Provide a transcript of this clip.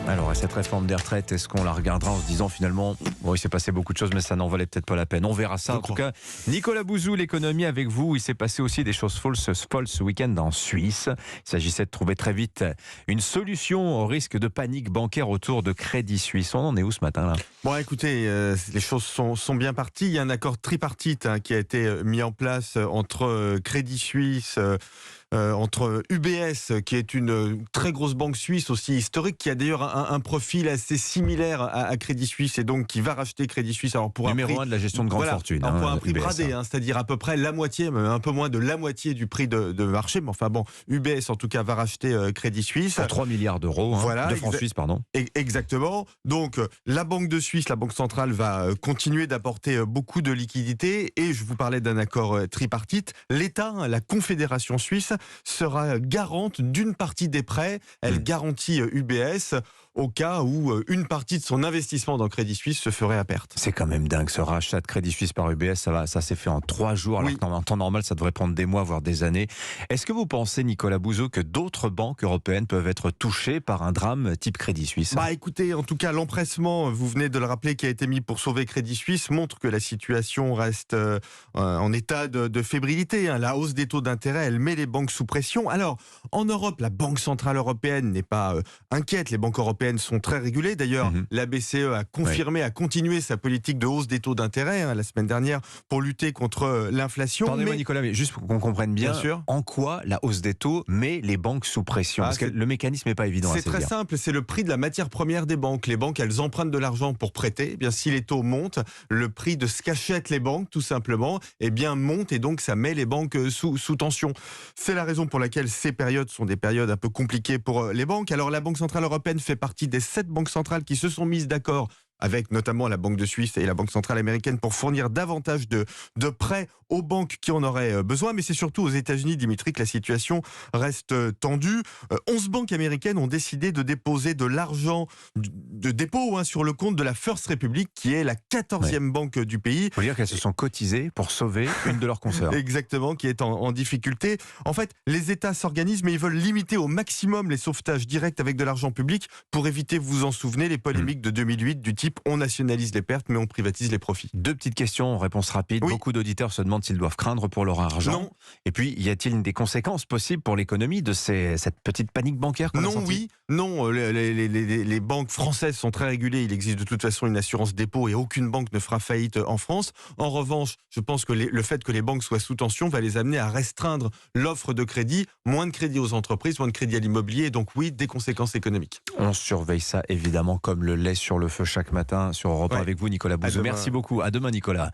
Alors, et cette réforme des retraites, est-ce qu'on la regardera en se disant finalement, bon, il s'est passé beaucoup de choses, mais ça n'en valait peut-être pas la peine. On verra ça. En tout cas, Nicolas Bouzou, l'économie avec vous. Il s'est passé aussi des choses folles ce week-end en Suisse. Il s'agissait de trouver très vite une solution au risque de panique bancaire autour de Crédit Suisse. On en est où ce matin-là ? Bon, écoutez, les choses sont bien parties. Il y a un accord tripartite qui a été mis en place entre Crédit Suisse, entre UBS, qui est une très grosse banque suisse aussi historique, qui a d'ailleurs un profil assez similaire à Crédit Suisse et donc qui va racheter Crédit Suisse. Alors pour Numéro 1 de la gestion de grande fortune. Alors pour un prix UBS, bradé, c'est-à-dire à peu près la moitié, même un peu moins de la moitié du prix de marché. Mais enfin bon, UBS en tout cas va racheter Crédit Suisse. Pour 3 milliards d'euros, de francs suisses, pardon. Exactement. Donc la Banque de Suisse, la Banque centrale, va continuer d'apporter beaucoup de liquidités. Et je vous parlais d'un accord tripartite. L'État, la Confédération suisse, sera garante d'une partie des prêts. Elle garantit UBS au cas où une partie de son investissement dans Crédit Suisse se ferait à perte. C'est quand même dingue, ce rachat de Crédit Suisse par UBS, ça s'est fait en 3 jours, alors qu'en temps normal, ça devrait prendre des mois, voire des années. Est-ce que vous pensez, Nicolas Bouzou, que d'autres banques européennes peuvent être touchées par un drame type Crédit Suisse ? Écoutez, en tout cas, l'empressement, vous venez de le rappeler, qui a été mis pour sauver Crédit Suisse, montre que la situation reste en état de fébrilité. La hausse des taux d'intérêt, elle met les banques sous pression. Alors, en Europe, la Banque centrale européenne n'est pas inquiète. Les banques européennes sont très régulées. D'ailleurs, la BCE a confirmé, a continué sa politique de hausse des taux d'intérêt la semaine dernière pour lutter contre l'inflation. Pardonnez-moi Nicolas, mais juste pour qu'on comprenne bien en quoi la hausse des taux met les banques sous pression. Parce que le mécanisme n'est pas évident à saisir. C'est très simple, c'est le prix de la matière première des banques. Les banques, elles empruntent de l'argent pour prêter. Eh bien, si les taux montent, le prix de ce qu'achètent les banques, tout simplement, monte et donc ça met les banques sous tension. C'est la raison pour laquelle ces périodes sont des périodes un peu compliquées pour les banques. Alors la Banque centrale européenne fait partie des 7 banques centrales qui se sont mises d'accord avec notamment la Banque de Suisse et la Banque centrale américaine pour fournir davantage de prêts aux banques qui en auraient besoin. Mais c'est surtout aux États-Unis, Dimitri, que la situation reste tendue. 11 banques américaines ont décidé de déposer de l'argent de dépôt sur le compte de la First Republic, qui est la 14e banque du pays. Il faut dire qu'elles se sont cotisées pour sauver une de leurs consoeurs. Exactement, qui est en difficulté. En fait, les États s'organisent, mais ils veulent limiter au maximum les sauvetages directs avec de l'argent public pour éviter, vous vous en souvenez, les polémiques de 2008 du type on nationalise les pertes mais on privatise les profits. 2 petites questions, réponse rapide. Oui. Beaucoup d'auditeurs se demandent s'ils doivent craindre pour leur argent. Non. Et puis, y a-t-il des conséquences possibles pour l'économie de cette petite panique bancaire qu'on a sentie ? Non, les banques françaises sont très régulées. Il existe de toute façon une assurance dépôt et aucune banque ne fera faillite en France. En revanche, je pense que le fait que les banques soient sous tension va les amener à restreindre l'offre de crédit, moins de crédit aux entreprises, moins de crédit à l'immobilier, et donc des conséquences économiques. On surveille ça évidemment comme le lait sur le feu chaque matin sur Europe 1 avec vous, Nicolas Bouzou. Merci beaucoup. À demain, Nicolas.